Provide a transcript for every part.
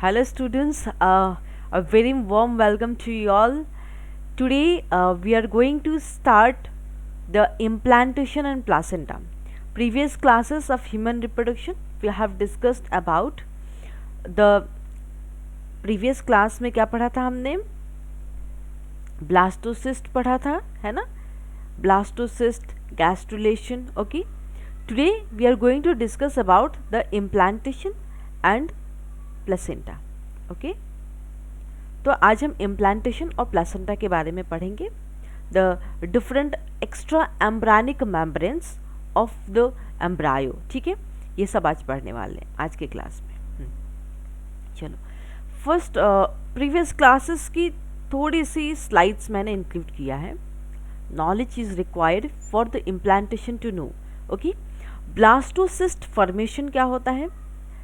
Hello students, a very warm welcome to you all. Today we are going to start the implantation and placenta. Previous classes of human reproduction we have discussed about the previous class में क्या पढ़ा था हमने blastocyst पढ़ा था है ना blastocyst gastrulation okay today we are going to discuss about the implantation and placenta okay तो आज हम इम्प्लांटेशन और प्लेसेंटा के बारे में पढ़ेंगे the different extra embryonic membranes of the embryo ठीक है ये सब आज पढ़ने वाले हैं आज के क्लास में चलो फर्स्ट प्रीवियस क्लासेस की थोड़ी सी स्लाइड्स मैंने इंक्लूड किया है knowledge is required for the implantation to know okay blastocyst formation क्या होता है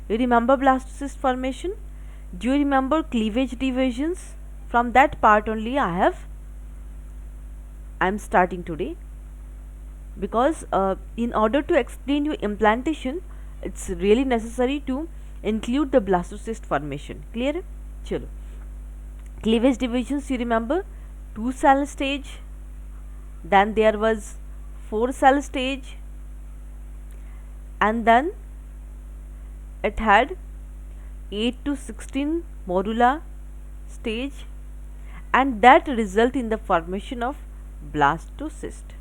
You remember blastocyst formation? Do you remember cleavage divisions? From that part only I am starting today because in order to explain you implantation it's really necessary to include the blastocyst formation. Clear? Chalo. Cleavage divisions you remember? 2 cell stage, then there was 4 cell stage, and then it had 8 to 16 morula stage and that result in the formation of blastocyst.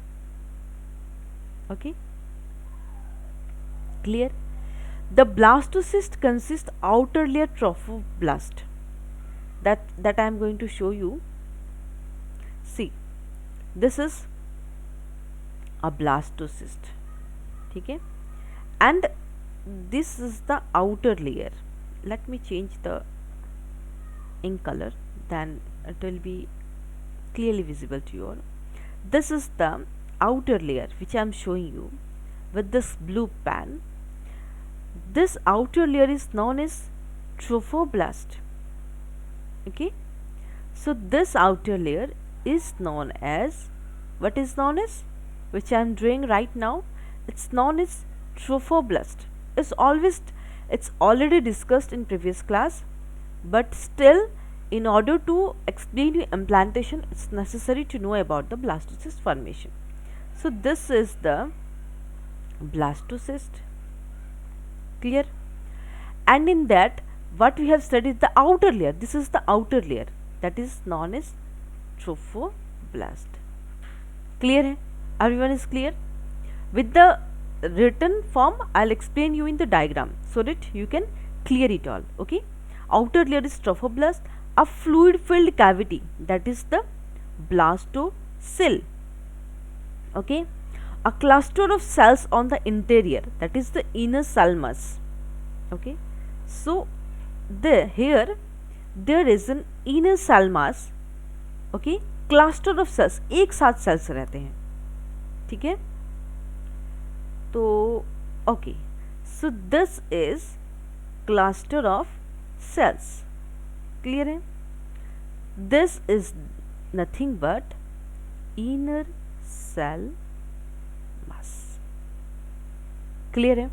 Okay, clear? The blastocyst consists outer layer trophoblast that I am going to show you. See, this is a blastocyst, okay, and this is the outer layer. Let me change the ink color, then it will be clearly visible to you all. This is the outer layer which I am showing you with this blue pen. This outer layer is known as trophoblast. Okay, so this outer layer is known as, what is known as, which I am doing right now, it's known as trophoblast. It's already discussed in previous class, but still in order to explain you implantation it's necessary to know about the blastocyst formation. So this is the blastocyst, clear? And in that what we have studied the outer layer, this is the outer layer that is known as trophoblast. Clear hai? Everyone is clear? With the written form I'll explain you in the diagram so that you can clear it all. Okay, outer layer is trophoblast, a fluid filled cavity that is the blastocell. Okay, a cluster of cells on the interior that is the inner cell mass. Okay, so here there is an inner cell mass. Okay, cluster of cells, एक साथ cells रहते हैं, ठीक है? तो okay, so this is cluster of cells. Clear है? This is nothing but inner cell mass. Clear है?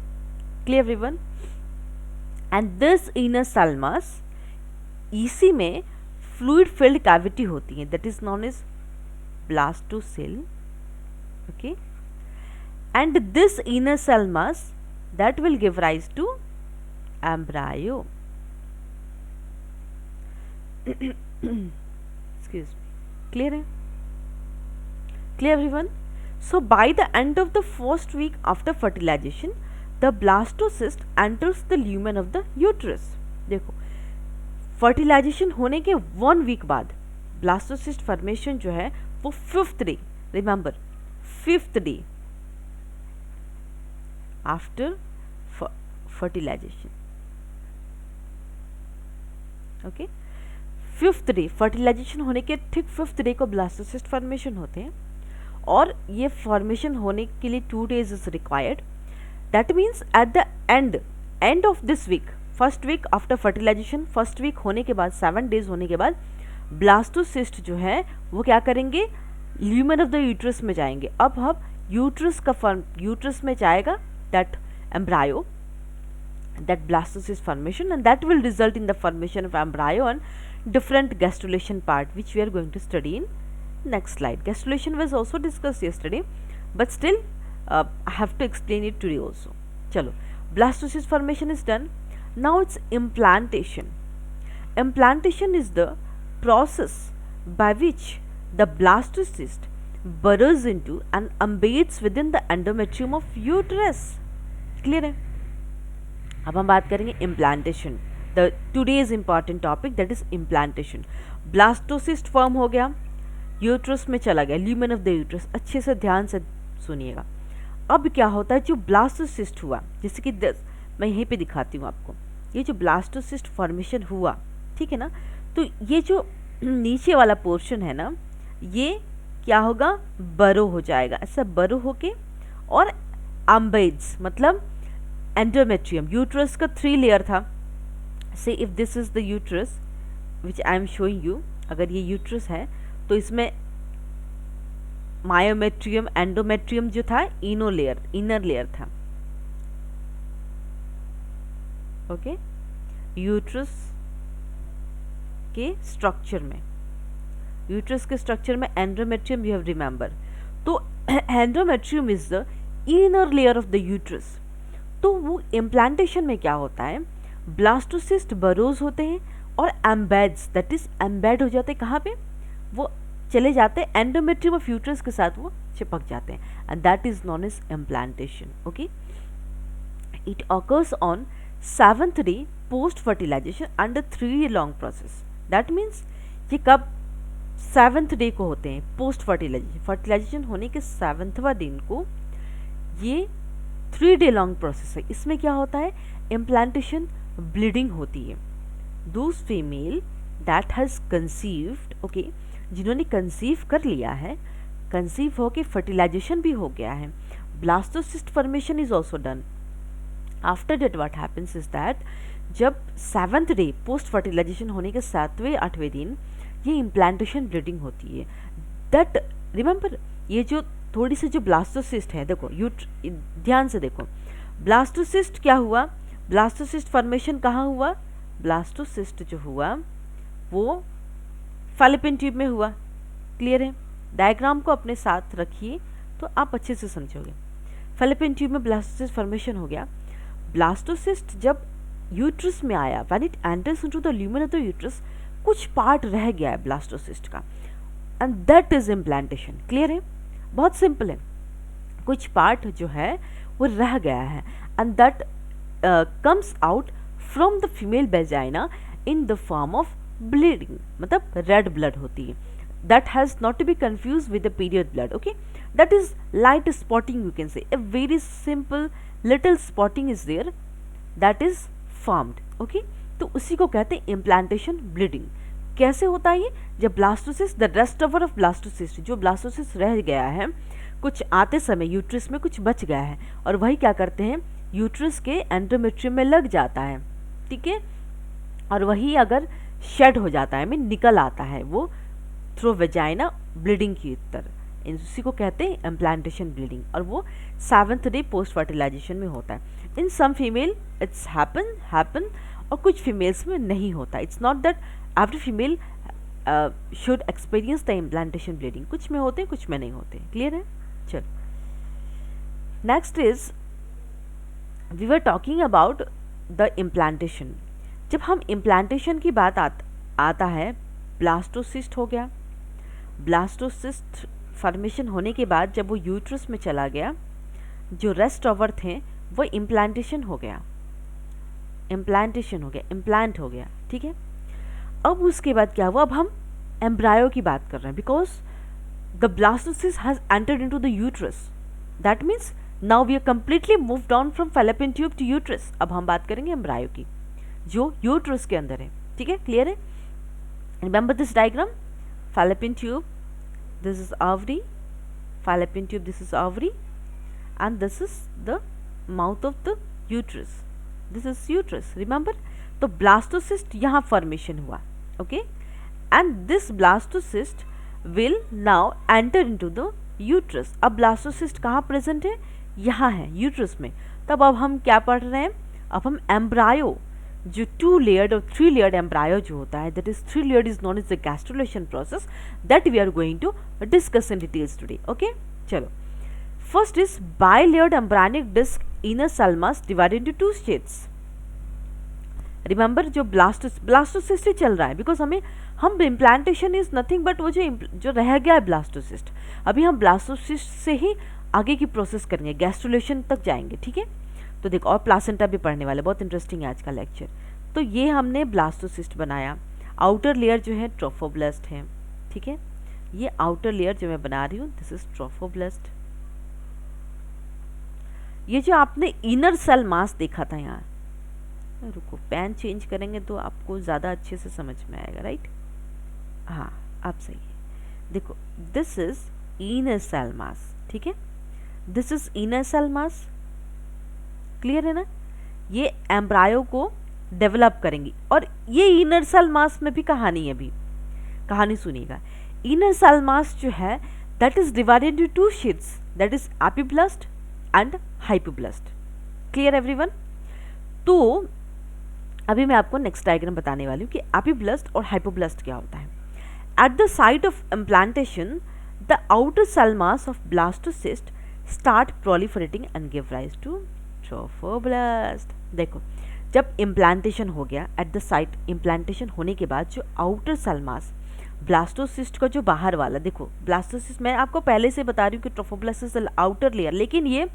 Clear everyone? And this inner cell mass, इसी में fluid filled cavity होती है, that is known as blastocell. Okay, and this inner cell mass that will give rise to embryo. Excuse me. Clear hai? Clear everyone? So by the end of the first week after fertilization the blastocyst enters the lumen of the uterus. देखो fertilisation होने के 1 week बाद blastocyst formation जो है वो 5th day, remember 5th day after fertilization. Okay, 5th day fertilization होने के ठीक 5th डे को ब्लास्टोसिस्ट फॉर्मेशन होते हैं और ये फॉर्मेशन होने के लिए 2 days is required. That means at the end of this week, first week after fertilization, first week होने के बाद 7 days होने के बाद ब्लास्टोसिस्ट जो है वो क्या करेंगे, ल्यूमेन ऑफ द यूट्रस में जाएंगे. अब हम यूट्रस में जाएगा that embryo that blastocyst formation, and that will result in the formation of embryo and different gastrulation part, which we are going to study in next slide. Gastrulation was also discussed yesterday, but still I have to explain it today also. Chalo, blastocyst formation is done. Now it's implantation. Implantation is the process by which the blastocyst burrows into and embeds within the endometrium of uterus. Clear है? अब हम बात करेंगे implantation, the today's important topic, that is implantation. Blastocyst form हो गया, uterus में चला गया, ल्यूमेन ऑफ द यूट्रस. अच्छे से ध्यान से सुनिएगा. अब क्या होता है, जो ब्लास्टोसिस्ट हुआ, जैसे कि मैं यहीं पे दिखाती हूँ आपको, ये जो ब्लास्टोसिस्ट फॉर्मेशन हुआ, ठीक है ना, तो ये जो नीचे वाला पोर्शन है ना, ये क्या होगा, बरो हो जाएगा. ऐसा बरो होके और एम्बेड्स, मतलब एंडोमेट्रियम, यूट्रस का 3 लेयर था. से if this is the uterus which I am showing you, अगर ये यूट्रस है तो इसमें मायोमेट्रियम, एंडोमेट्रियम जो था इनर लेयर था. ओके, यूट्रस के स्ट्रक्चर में, यूट्रस के स्ट्रक्चर में एंडोमेट्रियम, यू हैव रिमेंबर. तो endometrium is the inner layer of the uterus. तो वो इम्प्लांटेशन में क्या होता है, ब्लास्टोसिस्ट बरोज होते हैं और एम्बेड्स, दैट इज एम्बेड हो जाते हैं. कहाँ पे, वो चले जाते हैं एंडोमेट्रियम ऑफ यूट्रस के साथ, वो चिपक जाते हैं, and that is known as implantation. Okay, it occurs on 7th day post fertilization under 3 year long process. That means ये कब 7th डे को होते हैं, पोस्ट फर्टिलाइजेशन, फर्टिलाइजेशन होने के 7वां दिन को ये 3 day लॉन्ग प्रोसेस है. इसमें क्या होता है, इम्प्लांटेशन ब्लीडिंग होती है. Those female that has conceived, okay, जिन्होंने कंसीव कर लिया है, कंसीव होके फर्टिलाइजेशन भी हो गया है, blastocyst formation is also done. After that what happens is that जब 7th डे पोस्ट फर्टिलाइजेशन होने के 7वें 8वें दिन ये इम्प्लांटेशन ब्लीडिंग होती है. दैट रिमेंबर, ये जो थोड़ी सी जो ब्लास्टोसिस्ट है, देखो ध्यान से देखो, ब्लास्टोसिस्ट क्या हुआ, ब्लास्टोसिस्ट फॉर्मेशन कहाँ हुआ, ब्लास्टोसिस्ट जो हुआ वो फैलोपियन ट्यूब में हुआ. क्लियर है? डायग्राम को अपने साथ रखिए तो आप अच्छे से समझोगे. फैलोपियन ट्यूब में ब्लास्टोसिस्ट फॉर्मेशन हो गया. ब्लास्टोसिस्ट जब यूट्रस में आया, when it enters into the lumen of the uterus, कुछ पार्ट रह गया है ब्लास्टोसिस्ट का, and that is implantation. Clear है? बहुत सिंपल है. कुछ पार्ट जो है वो रह गया है, and that comes out from the female vagina in the form of bleeding, मतलब रेड ब्लड होती है. That has not to be confuse with the period blood. Okay, that is light spotting, you can say a very simple little spotting is there that is formed. Okay, तो उसी को कहते हैं implantation bleeding. कैसे होता है ये, जब blastocyst, the rest over of blastocyst, जो ब्लास्टोसिस्ट रह गया है, कुछ आते समय यूट्रस में कुछ बच गया है, और वही क्या करते हैं, यूट्रस के एंडोमेट्रियम में लग जाता है. ठीक है, और वही अगर शेड हो जाता है, मीन निकल आता है वो थ्रू वेजाइना ब्लीडिंग की तरह, उसी को कहते हैं इम्प्लांटेशन ब्लीडिंग, और वो 7th डे पोस्ट फर्टिलाइजेशन में होता है. इन सम फीमेल इट्स हैपन और कुछ फीमेल्स में नहीं होता. It's not that every female should experience the implantation bleeding. कुछ में होते हैं, कुछ में नहीं होते. क्लियर है? चलो, next is we were talking about the implantation. जब हम इम्प्लांटेशन की बात आता है, ब्लास्टोसिस्ट हो गया. ब्लास्टोसिस्ट फॉर्मेशन होने के बाद जब वो यूट्रस में चला गया, जो रेस्ट ओवर थे वो इम्प्लांटेशन हो गया, इम्प्लांट हो गया. ठीक है, अब उसके बाद क्या हुआ, अब हम एम्ब्रायो की बात कर रहे हैं, because the blastocyst has entered into the uterus. That means now we are completely moved on from fallopian tube to uterus. अब हम बात करेंगे एम्ब्रायो की, जो यूट्रस के अंदर है. ठीक है, क्लियर है? Remember this diagram, fallopian tube, this is ovary, fallopian tube, this is ovary, and this is the mouth of the uterus, this is uterus. remember, तो blastocyst यहाँ formation हुआ. okay, and this blastocyst will now enter into the uterus. अब blastocyst कहाँ present है, यहाँ है uterus में. तब अब हम क्या पढ़ रहे हैं, अब हम एम्ब्रायो जो 2 लेयर्ड और 3 लेयर्ड एम्ब्रायो जो होता है, that is 3 layered is known as the gastrulation process, that we are going to discuss in details today. Okay, चलो. First is bilayered embryonic disc inner cell mass divided into 2 states. Remember जो blastocyst ही चल रहा है, because हम implantation is nothing but वो जो रह गया है ब्लास्टोसिस्ट, अभी हम ब्लास्टोसिस्ट से ही आगे की प्रोसेस करेंगे, गैस्ट्रुलेशन तक जाएंगे. ठीक है, तो देखो और प्लासेंटा भी पढ़ने वाले, बहुत इंटरेस्टिंग है आज का लेक्चर. तो ये हमने ब्लास्टोसिस्ट बनाया. आउटर लेयर जो है ट्रोफोब्लास्ट है. ठीक है, ये आउटर लेयर जो मैं बना रही हूँ, दिस इज ट्रोफोब्लास्ट. ये जो आपने इनर सेल मास देखा था यहाँ, रुको पेन चेंज करेंगे तो आपको ज़्यादा अच्छे से समझ में आएगा, राइट? हाँ, आप सही है. देखो this is inner cell mass. ठीक है, this is inner cell mass. Clear है ना? ये एम्ब्रायो को डेवलप करेंगी. और ये इनर सेल मास में भी कहानी है, अभी कहानी सुनिएगा. इनर सेल मास जो है that is divided into 2 sheets, that is epiblast and hypoblast. Clear everyone? तो अभी मैं आपको नेक्स्ट डायग्राम बताने वाली हूँ कि एपिब्लास्ट और हाइपोब्लास्ट क्या होता है. At the site of implantation the outer cell mass of blastocyst start proliferating and give rise to trophoblast. देखो जब इम्प्लांटेशन हो गया, एट द साइट इम्प्लांटेशन होने के बाद जो आउटर सेल मास ब्लास्टोसिस्ट का जो बाहर वाला, देखो ब्लास्टोसिस्ट मैं आपको पहले से बता रही हूँ कि trophoblast is the outer layer, लेकिन ये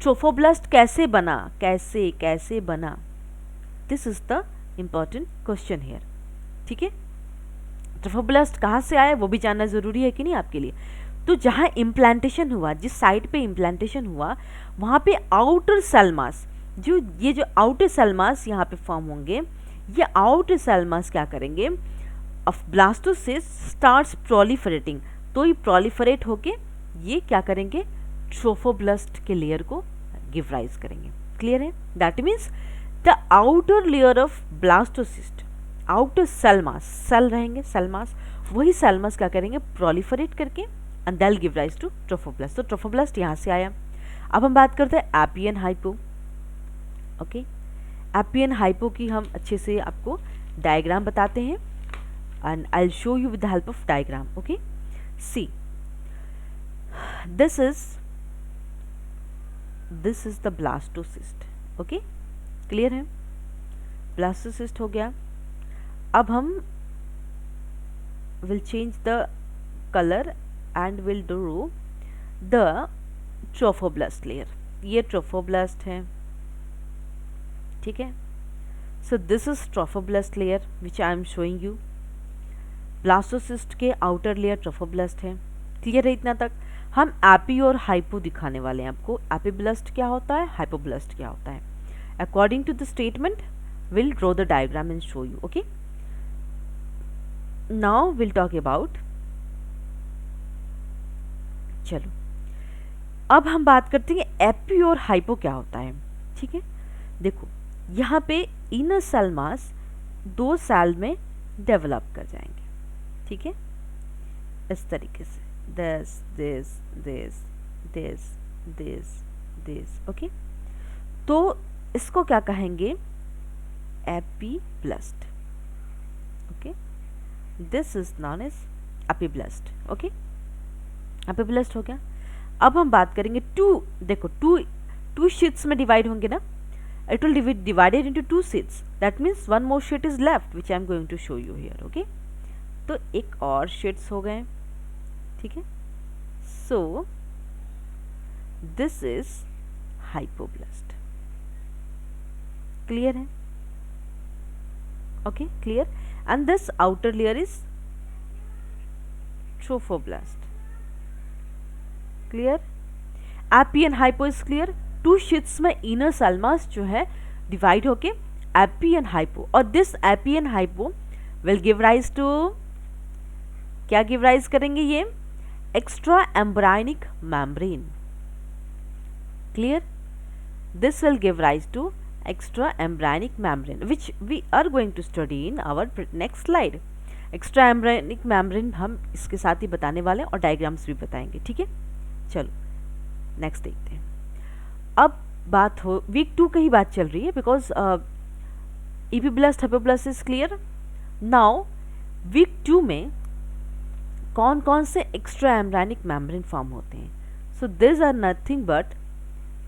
ट्रोफोब्लास्ट कैसे बना, कैसे बना, this is the important question here. ठीक है, ट्रोफोब्लास्ट कहाँ से आया वो भी जानना जरूरी है कि नहीं आपके लिए. तो जहाँ इम्प्लांटेशन हुआ, जिस साइट पे इम्प्लांटेशन हुआ, वहाँ पे आउटर सेल मास, ये जो आउटर सेल मास यहाँ पे फॉर्म होंगे, ये आउटर सेल मास क्या करेंगे, ऑफ ब्लास्टोसिस्ट स्टार्ट्स प्रोलिफरेटिंग. तो ये प्रोलिफरेट होके ये क्या करेंगे, ट्रोफोब्लास्ट के लेयर को गिव राइज करेंगे. क्लियर है? That means the outer layer of blastocyst, outer cell mass, cell रहेंगे सेल मास, वही सेल मास क्या करेंगे, प्रोलिफरेट करके and that give rise to trophoblast. तो ट्रोफोब्लास्ट यहाँ से आया. अब हम बात करते हैं epi and hypo. Okay, epi and hypo की हम अच्छे से आपको डायग्राम बताते हैं and I'll show you with the help of diagram. Okay, see, this is the blastocyst. Okay, clear है? blastocyst हो गया. अब हम will change the color and will do the trophoblast layer. ये trophoblast है. ठीक है, so this is trophoblast layer which I am showing you. Blastocyst के आउटर लेयर ट्रोफोब्लास्ट है. क्लियर है इतना तक? हम एपी और हाइपो दिखाने वाले हैं आपको. एपिब्लास्ट क्या होता है, हाइपोब्लास्ट क्या होता है. According to the statement will draw the diagram and show you. Okay, now will talk about, चलो अब हम बात करते हैं एपी और हाइपो क्या होता है. ठीक है, देखो यहाँ पे इनर सेल मास 2 सेल में डेवलप कर जाएंगे. ठीक है, इस तरीके से, this this this this this this. Okay, तो इसको क्या कहेंगे, epiblast. Okay, this is known as epiblast. Okay, epiblast हो गया. अब हम बात करेंगे देखो टू शीट्स में डिवाइड होंगे ना, it will be divided into 2 sheets. That means one more sheet is left which I am going to show you here. Okay, तो एक और शीट्स हो गए. ठीक है, so this is hypoblast. Clear है? Okay, clear. And this outer layer is trophoblast. Clear? Epi and hypo is clear. 2 sheets में inner cell mass जो है डिवाइड होके एपी एंड हाइपो, और this epi and hypo will give rise to, क्या give rise करेंगे, ये extra embryonic membrane. Clear? This will give rise to extra embryonic membrane which we are going to study in our next slide. Extra embryonic membrane हम इसके साथ ही बताने वाले हैं और डायग्राम्स भी बताएंगे. ठीक है, चलो नेक्स्ट देखते हैं. अब बात हो, वीक 2 की ही बात चल रही है, because epiblast hypoblast is clear. Now week 2 में कौन कौन से एक्स्ट्रा एम्ब्रायनिक मेम्ब्रेन फॉर्म होते हैं? So this are nothing but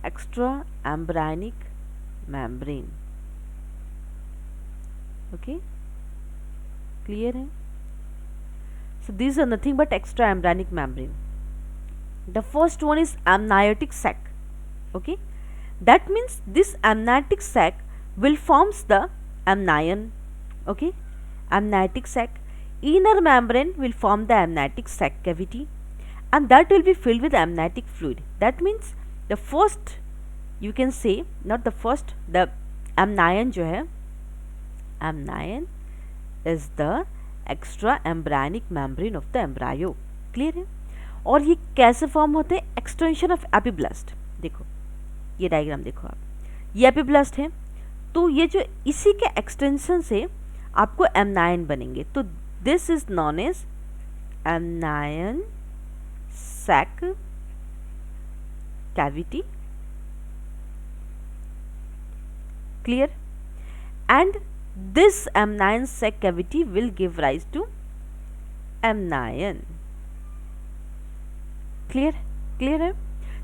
extra embryonic membrane. Okay, clear है? So these are nothing but extra embryonic membrane. The first one is amniotic sac. Okay, that means this amniotic sac will forms the amnion. Okay, amniotic sac. Inner membrane will form the amniotic sac cavity, and that will be filled with amniotic fluid. That means the first, you can say, not the first, the amnion जो है, amnion is the extra embryonic membrane of the embryo. Clear है? और ये कैसे form होते हैं? Extension of epiblast. देखो ये डायग्राम देखो आप, ये एपिब्लास्ट है, तो ये जो इसी के एक्सटेंशन से आपको एमनायन बनेंगे, तो this is known as amnion sac cavity. Clear? And this amnion sac cavity will give rise to amnion. Clear है?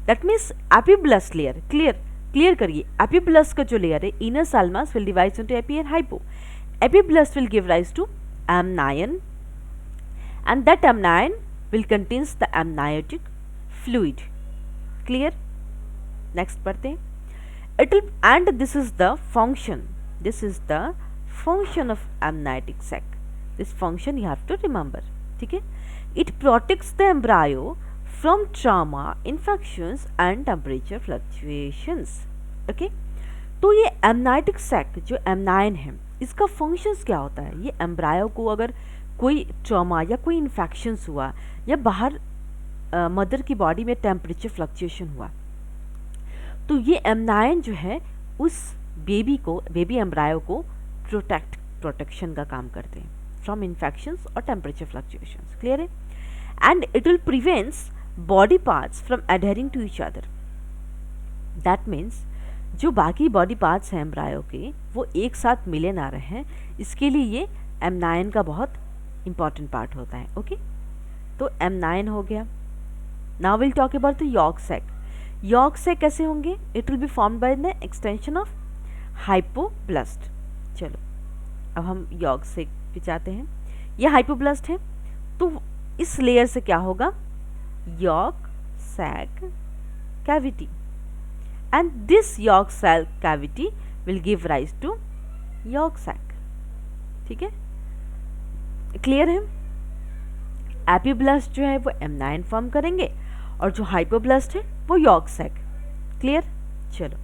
That means epiblast layer, clear करिए, एपिब्लास्ट का जो लेयर है, inner cell mass will divide into epi and hypo. Epiblast will give rise to amnion, and that amnion will contains the amniotic fluid. Clear? Next पढ़ते हैं। It will, and this is the function of amniotic sac. This function you have to remember. ठीक है? It protects the embryo from trauma, infections and temperature fluctuations. Okay? तो ये amniotic sac जो amnion है, इसका functions क्या होता है? ये embryo को अगर कोई trauma या कोई infections हुआ या बाहर मदर की बॉडी में टेम्परेचर फ्लक्चुएशन हुआ, तो ये amnion जो है उस बेबी एम्ब्रायो को प्रोटेक्शन का काम करते हैं फ्रॉम इन्फेक्शंस और टेम्परेचर फ्लक्चुएशंस। क्लियर है? And it will prevents body parts from adhering to each other. That means जो बाकी बॉडी पार्ट्स हैं एम्ब्रायो के, वो एक साथ मिले ना रहें, इसके लिए ये एमनायन का बहुत इंपॉर्टेंट पार्ट होता है। ओके, तो एमनायन हो गया। Now will talk about the yolk sac. Yolk sac कैसे होंगे? It will be formed by the extension of hypoblast. चलो अब हम यॉर्क सैक पे जाते हैं। ये हाइपोब्लास्ट है, तो इस लेयर से क्या होगा? Yolk sac cavity, and this yolk sac cavity will give rise to yolk sac. ठीक है, क्लियर है? एपिब्लास्ट जो है वो एमनायन फॉर्म करेंगे और जो हाइपोब्लास्ट है वो यॉर्क सैक। क्लियर? चलो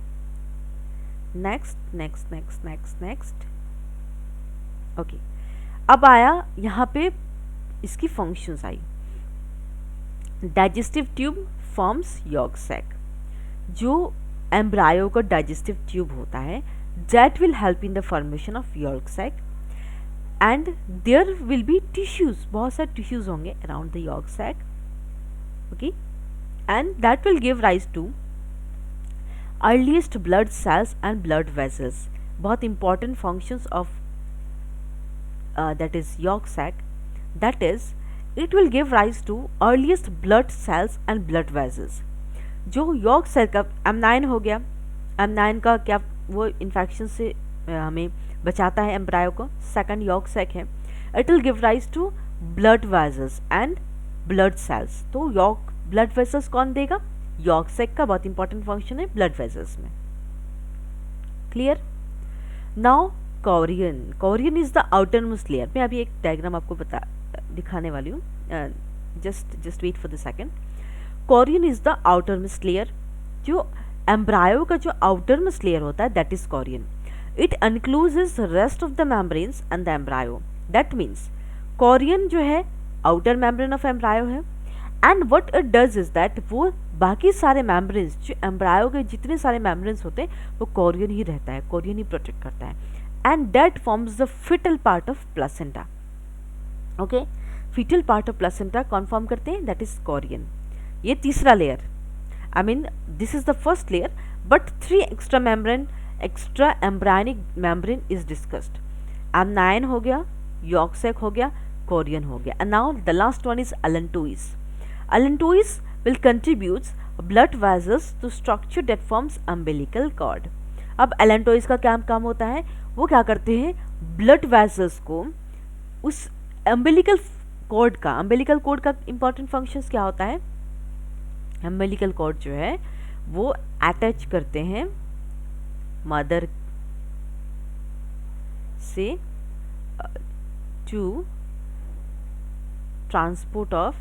नेक्स्ट। ओके, अब आया यहाँ पे इसकी फंक्शंस आई। Digestive tube forms yolk sac. जो एम्ब्रायो का डाइजेस्टिव ट्यूब होता है, that will help in the formation of yolk sac, and there will be tissues, बहुत सारे टिश्यूज होंगे around the yolk sac. Okay, and that will give rise to earliest blood cells and blood vessels. बहुत important functions of that is yolk sac, that is it will give rise to earliest blood cells and blood vessels. जो yolk cell का amnion हो गया, amnion का क्या, वो infection से हमें बचाता है एम्ब्रायो को। सेकंड yolk sac है, it will give rise to blood vessels and blood cells। तो yolk blood vessels कौन देगा? yolk sac का बहुत इंपॉर्टेंट फंक्शन है ब्लड वेसल्स में। Clear? Now chorion is the outermost layer. मैं अभी एक डायग्राम आपको दिखाने वाली हूँ, just wait for the second. Chorion is the outermost layer. जो एम्ब्रायो का जो आउटरमोस्ट लेयर होता है, that is chorion. It includes rest of the membranes and the embryo. That means chorion जो है आउटर मेम्ब्रेन ऑफ एम्ब्रायो है, and what it does is that वो बाकी सारे मेम्ब्रेन्स, जो एम्ब्रायो के जितने सारे मेम्ब्रेन्स होते हैं, वो कोरियन ही रहता है, कोरियन ही प्रोटेक्ट करता है, and that forms the fetal part of placenta. Okay, fetal part of placenta कौन फॉर्म करते हैं? that is Korean. ये तीसरा layer, I mean this is the first layer, but 3 extra embryonic membrane is discussed. amnion हो गया, yolk sac हो गया, chorion हो गया, and now the last one is allantois. allantois will contributes blood vessels to structure that forms umbilical cord. अब allantois का क्या काम होता है, वो क्या करते हैं, ब्लड वेसल्स को उस अम्बिलिकल कोड का इंपॉर्टेंट फंक्शंस क्या होता है, अम्बिलिकल कोड जो है वो अटैच करते हैं मदर से टू ट्रांसपोर्ट ऑफ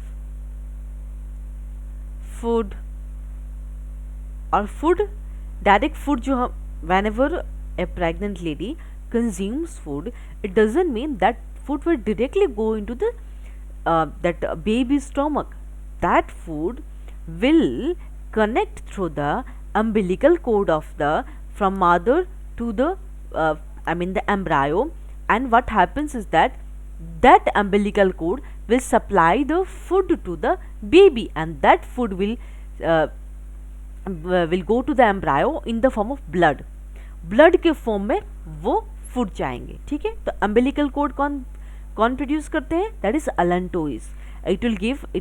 फूड, और फूड, डायरेक्ट फूड जो हम whenever a pregnant lady consumes food, it doesn't mean that food will directly go into the that baby's stomach. That food will connect through the umbilical cord of the from mother to the the embryo, and what happens is that that umbilical cord will supply the food to the baby, and that food will go to the embryo in the form of blood. Blood के form में वो food जाएंगे, ठीक है। तो umbilical cord कौन produce करते हैं, that is allantois. It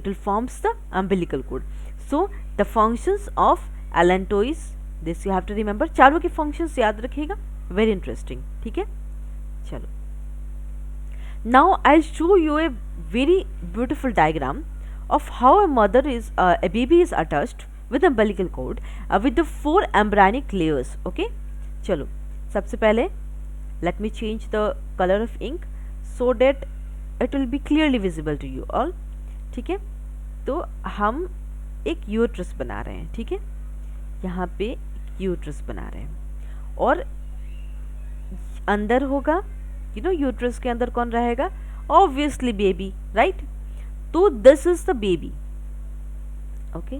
will forms the umbilical cord. So the functions of allantois, this you have to remember. चारों के फंक्शंस याद रखिएगा, वेरी इंटरेस्टिंग, ठीक है। चलो, now I show U a very beautiful diagram of how a baby is attached with umbilical cord with the 4 embryonic layers. Okay, चलो सबसे पहले let me change the color of ink so that it will be clearly visible to you all. ठीक है, तो हम एक uterus बना रहे हैं, ठीक है, यहाँ पे एक यूट्रस बना रहे हैं, और अंदर होगा, यूट्रस के अंदर कौन रहेगा, ऑब्वियसली बेबी, राइट। तो this is the baby. Okay,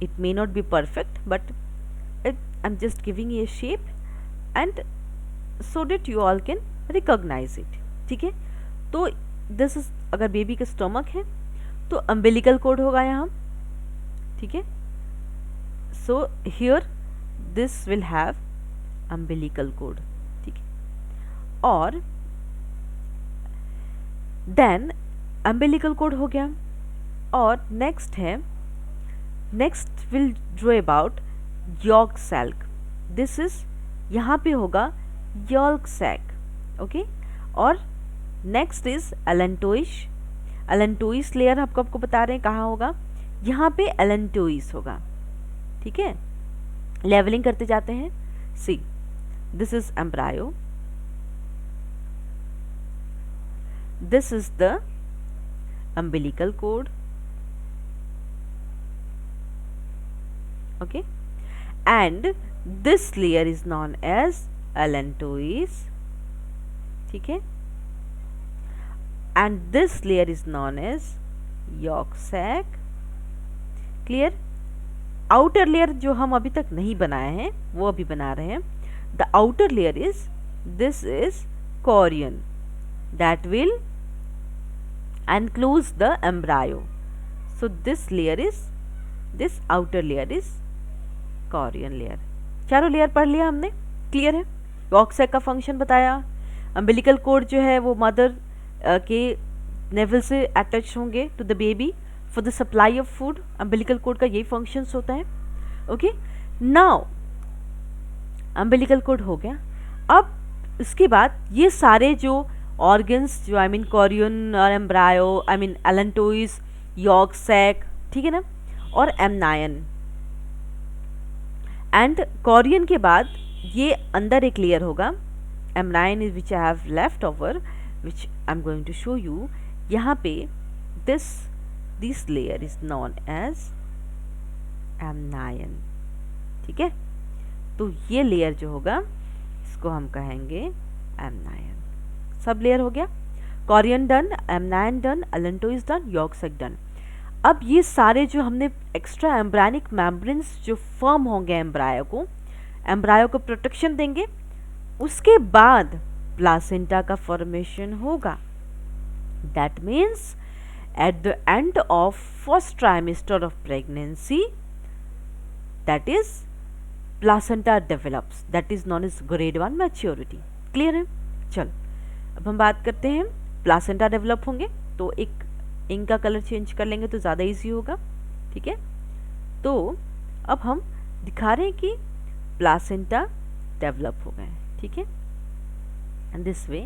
it may not be perfect, but I'm just giving you a shape and so that you all can recognize it. ठीक है, तो this is, अगर baby का stomach है तो umbilical cord होगा यहाँ, ठीक है. So here this will have umbilical cord, ठीक है. और देन अम्बिलिकल कोड हो गया. और नेक्स्ट है, next will draw about yolk sac. This is, यहाँ पे होगा यॉर्क सैक, ओके. और next is allantois. Allantois layer आपको बता रहे हैं कहाँ होगा, यहाँ पे एलेंटोइस होगा, ठीक है. लेवलिंग करते जाते हैं. See, this is embryo, this is the umbilical cord, okay, and this layer is known as allantois, ठीक है, and this layer is known as yolk sac. Clear. Outer layer जो हम अभी तक नहीं बनाए हैं वो अभी बना रहे हैं. The outer layer is, this is chorion that will enclose the embryo. So this layer is, this outer layer is chorion layer. चारों लेयर पढ़ लिया हमने, क्लियर है. यॉर्क सैक का फंक्शन बताया. अम्बिलिकल कोड जो है वो मदर के नेवल से अटैच होंगे to the baby for the supply of food. Umbilical cord का यही फंक्शंस होता है, ओके. नाउ अम्बिलिकल कोड हो गया. अब इसके बाद ये सारे जो ऑर्गन्स जो आई मीन कोरियन और embryo, I mean allantois, yolk sac, ठीक है ना, और एमनायन. एंड कोरियन के बाद ये अंदर एक लेयर होगा, amnion is which I have left over, which I am going to show you. यहाँ पे this layer is known as amnion, ठीक है. तो ये लेयर जो होगा इसको हम कहेंगे एमनायन. सब लेयर हो गया. Chorion done, amnion done, allantois done, yolk sac done. अब ये सारे जो हमने एक्स्ट्रा एम्ब्रायनिक मेम्ब्रेन्स जो फॉर्म होंगे एम्ब्रायो को प्रोटेक्शन देंगे. उसके बाद प्लासेंटा का फॉर्मेशन होगा. That means at the end of first trimester of pregnancy that is placenta develops, that is known as grade 1 maturity. Clear है? चल अब हम बात करते हैं प्लासेंटा डेवलप होंगे तो एक इंक का कलर चेंज कर लेंगे तो ज़्यादा इजी होगा, ठीक है। तो अब हम दिखा रहे हैं कि प्लासेंटा डेवलप हो गए, ठीक है, and this way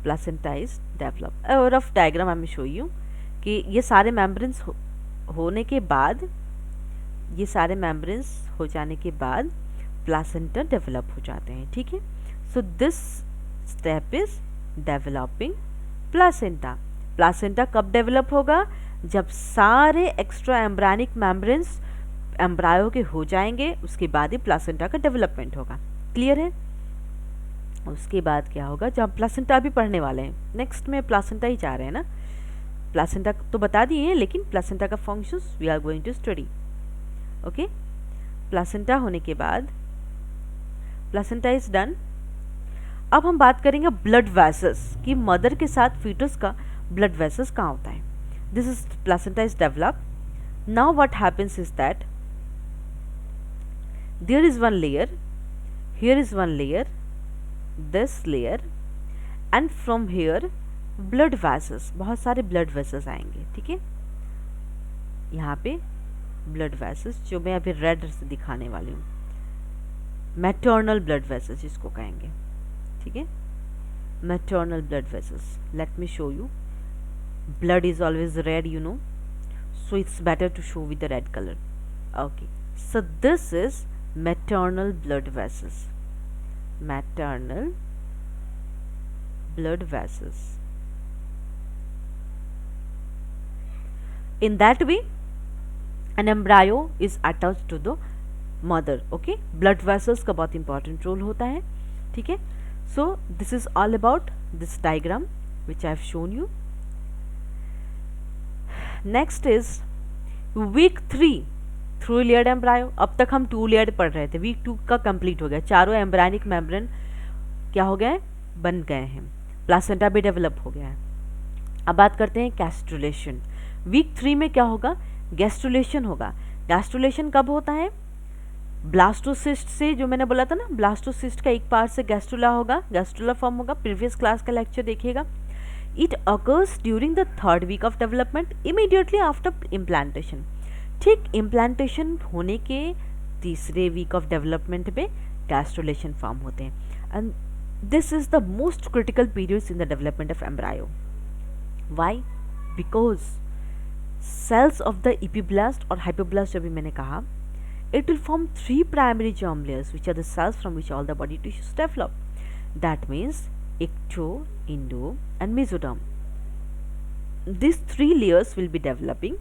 placenta is develop. Rough diagram I will show you कि ये सारे मेम्ब्रेन्स होने के बाद, ये सारे मेम्ब्रेन्स हो जाने के बाद प्लासेंटा डेवलप हो जाते हैं, ठीक है। So this step is developing placenta. Placenta कब डेवलप होगा? जब सारे एक्स्ट्रा एम्ब्रायनिक मेम्ब्रेन्स एम्ब्रायो के हो जाएंगे, उसके बाद ही प्लासेंटा का डेवलपमेंट होगा। क्लियर है? उसके बाद क्या होगा, जब प्लासेंटा भी पढ़ने वाले हैं, नेक्स्ट में प्लासेंटा ही जा रहे हैं ना, प्लासेंटा तो बता दिए हैं लेकिन प्लासेंटा का functions we are going to study. Okay, placenta होने के बाद प्लासेंटा इज डन। अब हम बात करेंगे ब्लड वेसल्स कि मदर के साथ फीटस का ब्लड वेसल्स कहाँ होता है। This is placenta is develop. Now what happens is that there is one layer, here is one layer, this layer, and from here blood vessels, बहुत सारे blood vessels आएंगे, ठीक है। यहाँ पे ब्लड वेसल्स जो मैं अभी रेड से दिखाने वाली हूँ, मैटरनल ब्लड वेसल्स जिसको कहेंगे, ठीक है, maternal blood vessels. Let me show you, blood is always red, you know, so it's better to show with the red color. Okay, so this is maternal blood vessels, maternal blood vessels. In that way an embryo is attached to the mother. Okay, blood vessels का बहुत important role होता है, ठीक है। So this is all about this diagram which I have shown you. Next is weak 3 three layered embryo. अब तक हम 2 layered पढ़ रहे थे, वीक 2 का कंप्लीट हो गया, चारों एम्ब्रायनिक मेम्ब्रेन क्या हो गए, बन गए हैं, प्लासेंटा भी डेवलप हो गया है। अब बात करते हैं गैस्ट्रुलेशन। वीक 3 में क्या होगा, गैस्ट्रुलेशन होगा। गैस्ट्रुलेशन कब होता है, ब्लास्टोसिस्ट से, जो मैंने बोला था ना, ब्लास्टोसिस्ट का एक पार्ट से गैस्ट्रुला होगा, गैस्ट्रुला फॉर्म होगा। प्रीवियस क्लास का लेक्चर देखिएगा। It occurs during the 3rd week of development, immediately after implantation. ठीक implantation होने के तीसरे वीक ऑफ डेवलपमेंट में gastrulation फॉर्म होते हैं, and this is the most critical periods in the development of embryo. Why? Because cells of the epiblast और hypoblast, जो भी मैंने कहा, it will form 3 primary germ layers which are the cells from which all the body tissues develop. That means ecto, endo and mesoderm. These 3 layers will be developing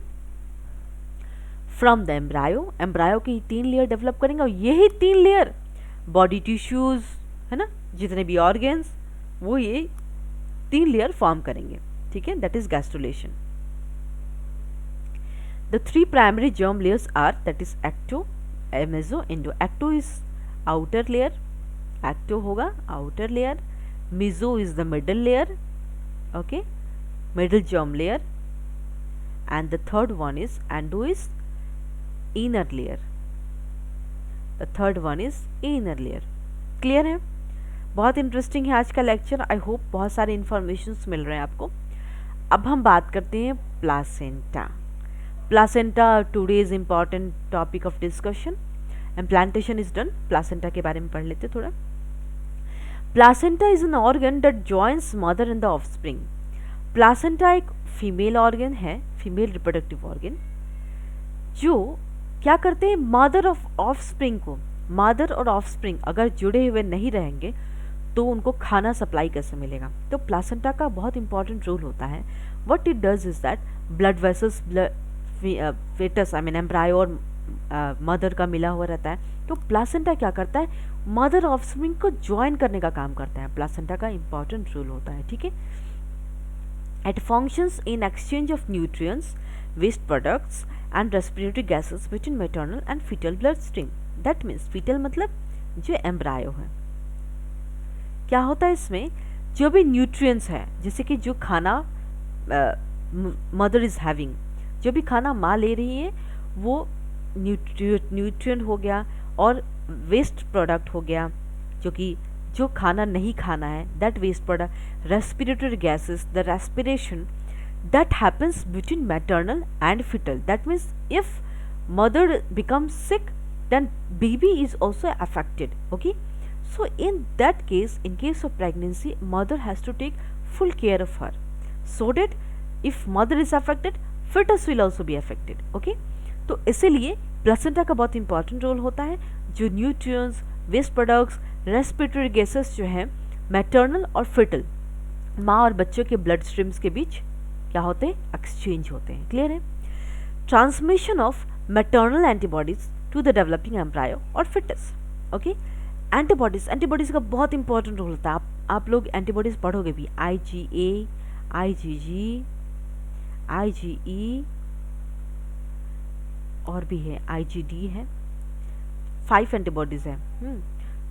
from the embryo. embryo की 3 layer develop करेंगे और यही 3 layer body tissues है ना, जितने भी organs, वो ये 3 लेयर फॉर्म करेंगे, ठीक है। That is gastrulation. The 3 primary germ layers are, that is ecto, meso, endo. ecto is outer layer, ecto होगा outer layer, meso is the middle layer, okay, middle germ layer, and the third one is endo, is inner layer. The third one is inner layer. Clear है? बहुत interesting है आज का lecture. I hope बहुत सारे informations मिल रहे हैं आपको। अब हम बात करते हैं placenta. Placenta today's important topic of discussion. Implantation is done, placenta के बारे में पढ़ लेते थोड़ा। Placenta is an organ that joins mother and the offspring. Placenta एक फीमेल ऑर्गन है, फीमेल रिप्रोडक्टिव ऑर्गन, जो क्या करते हैं, मदर ऑफ ऑफस्प्रिंग को, मदर और ऑफस्प्रिंग अगर जुड़े हुए नहीं रहेंगे तो उनको खाना सप्लाई कैसे मिलेगा। तो प्लासेंटा का बहुत इंपॉर्टेंट रोल होता है। What it does is that blood vessels, foetus I mean embryo और मदर का मिला हुआ रहता है, तो प्लासेंटा क्या करता है, मदर ऑफस्प्रिंग को ज्वाइन करने का काम करता है। प्लासेंटा का इंपॉर्टेंट रोल होता है, ठीक है। It functions in exchange of nutrients, waste products and respiratory gases between maternal and foetal blood stream. That means foetal मतलब जो एम्ब्रायो है। क्या होता है इसमें, जो भी न्यूट्रिएंट्स है, जैसे कि जो खाना मदर इज हैविंग, जो भी खाना माँ ले रही है वो न्यूट्रिएंट हो गया, और वेस्ट प्रोडक्ट हो गया, जो खाना नहीं खाना है, that waste product, respiratory gases, the respiration that happens between maternal and fetal. That means if mother becomes sick, then baby is also affected. Okay, so in that case, in case of pregnancy, mother has to take full care of her, so that if mother is affected, fetus will also be affected. Okay, तो इसीलिए placenta का बहुत important role होता है, जो nutrients, waste products, respiratory gases जो है maternal और फिटल, माँ और बच्चों के ब्लड स्ट्रीम्स के बीच क्या होते हैं, एक्सचेंज होते हैं। क्लियर है? Transmission of maternal antibodies to the developing embryo और फिटस। ओके, एंटीबॉडीज का बहुत इंपॉर्टेंट रोल होता है। आप लोग एंटीबॉडीज पढ़ोगे भी, IgA, IgG, IgE और भी है, IgD है, 5 एंटीबॉडीज है।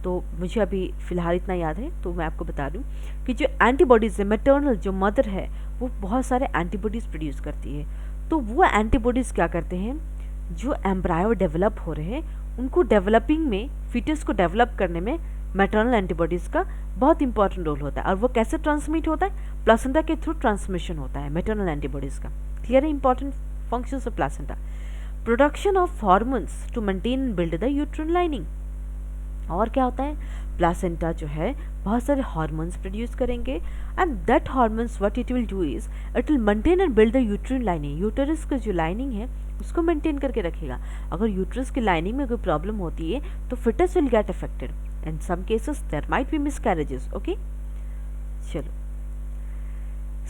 तो मुझे अभी फिलहाल इतना याद है, तो मैं आपको बता दूं कि जो एंटीबॉडीज है, मैटरनल जो मदर है वो बहुत सारे एंटीबॉडीज प्रोड्यूस करती है। तो वो एंटीबॉडीज क्या करते हैं, जो एम्ब्रायो डेवलप हो रहे हैं उनको डेवलपिंग में, फिटस को डेवलप करने में मैटरनल एंटीबॉडीज का बहुत इंपॉर्टेंट रोल होता है। और वो कैसे ट्रांसमिट होता है, प्लासेंटा के थ्रू ट्रांसमिशन होता है मैटरनल एंटीबॉडीज का। क्लियर है? Important functions of placenta. Production of hormones to maintain and build the uterine lining. और क्या होता है, प्लासेंटा जो है बहुत सारे हार्मोन्स प्रोड्यूस करेंगे, and that hormones what it will do is it will maintain and build the uterine lining. Uterus का जो लाइनिंग है उसको मेंटेन करके रखेगा। अगर यूटरस की लाइनिंग में कोई प्रॉब्लम होती है तो foetus will get affected, in some cases there might be miscarriages. Okay, चलो,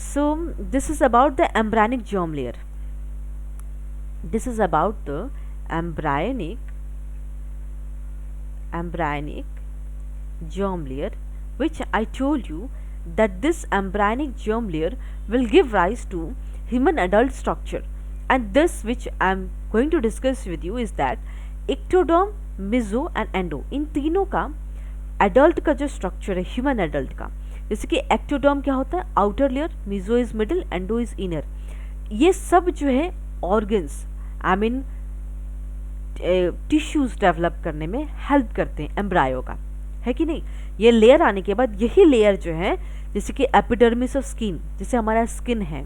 so this is about the embryonic germ layer. This is about the embryonic germ layer, which I told you that this embryonic germ layer will give rise to human adult structure, and this which I am going to discuss with you is that ectoderm, meso and endo, इन तीनों का adult का जो structure है human adult का, जैसे कि ectoderm क्या होता है, outer layer, meso is middle, endo is inner, ये सब जो है organs, I mean tissues develop करने में हेल्प करते हैं एम्ब्रायो का, है कि नहीं। ये लेयर आने के बाद यही लेयर जो है, जैसे कि एपिडर्मिस ऑफ स्किन, जैसे हमारा स्किन है,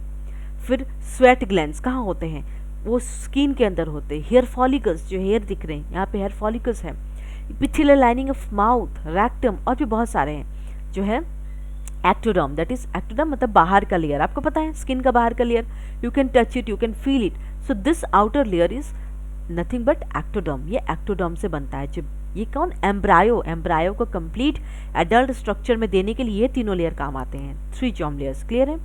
फिर स्वेट ग्लैंड्स कहाँ होते हैं, वो स्किन के अंदर होते हैं। हेयर फॉलिकल्स, जो हेयर दिख रहे हैं यहाँ पे हेयर फॉलिकल्स है, epithelial lining of mouth, rectum, और भी बहुत सारे हैं जो है एक्टोडर्म। दैट इज एक्टोडर्म मतलब बाहर का लेयर, आपको पता है स्किन का बाहर का layer, you can touch it, you can feel it. So this outer layer is nothing but ectoderm. ये एक्टोडर्म से बनता है। जो ये कौन, एम्ब्रायो को कंप्लीट एडल्ट स्ट्रक्चर में देने के लिए ये तीनों लेयर काम आते हैं, 3 जर्म लेयर्स। क्लियर है?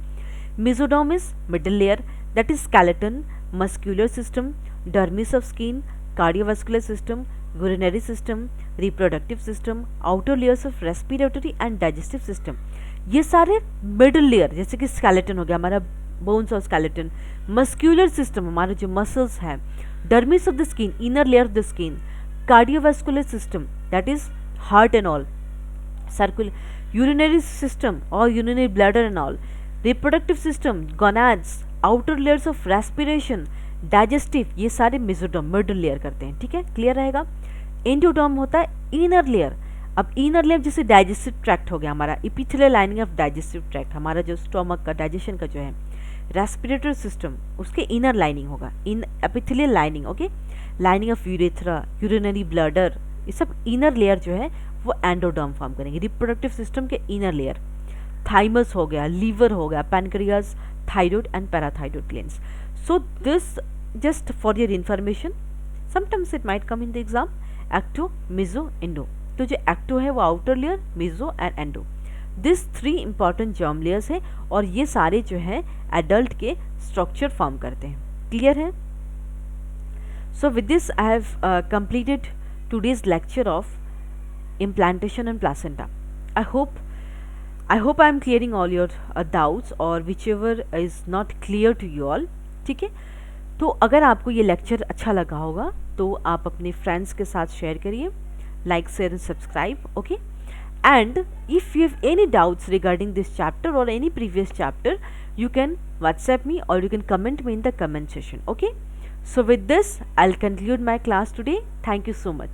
Mesoderm is middle layer, that is skeleton, muscular system, dermis of skin, cardiovascular system, urinary system, reproductive system, outer layers of respiratory and digestive system. ये सारे मिडिल लेयर, जैसे कि skeleton हो गया हमारा, bones और skeleton, muscular system हमारे जो मसल्स हैं, dermis of the skin, inner layer of the skin, cardiovascular system, that is heart and all, circular, urinary system or urinary bladder and all, reproductive system, gonads, outer layers of respiration, digestive, ये सारे mesoderm middle layer करते हैं। ठीक है, clear रहेगा। Endoderm होता है inner layer. अब इनर लेयर जैसे डाइजेस्टिव ट्रैक्ट हो गया हमारा, epithelial lining of digestive tract, हमारा जो स्टोमक का डाइजेशन का जो है, रेस्पिरेटरी सिस्टम उसके इनर लाइनिंग होगा, in epithelial lining, okay, lining of urethra, urinary bladder, ये सब इनर लेयर जो है वो एंडोडर्म फॉर्म करेंगे। रिप्रोडक्टिव सिस्टम के इनर लेयर, थाइमस हो गया, लीवर हो गया, pancreas, thyroid and parathyroid glands. So this just for your information, sometimes it might come in the exam, ecto, meso, endo. तो जो एक्टो है वो outer layer, meso and endo, this 3 important germ layers है, और ये सारे जो है एडल्ट के स्ट्रक्चर फॉर्म करते हैं। क्लियर है? So with this I have completed today's lecture of implantation and placenta. I hope I am clearing all your doubts और whichever is not clear to you all. ठीक है, तो अगर आपको ये लेक्चर अच्छा लगा होगा तो आप अपने फ्रेंड्स के साथ शेयर करिए, like, share and subscribe. Okay, and if you have any doubts regarding this chapter or any previous chapter, you can WhatsApp me or you can comment me in the comment section. Okay, So with this, I'll conclude my class today. Thank you so much.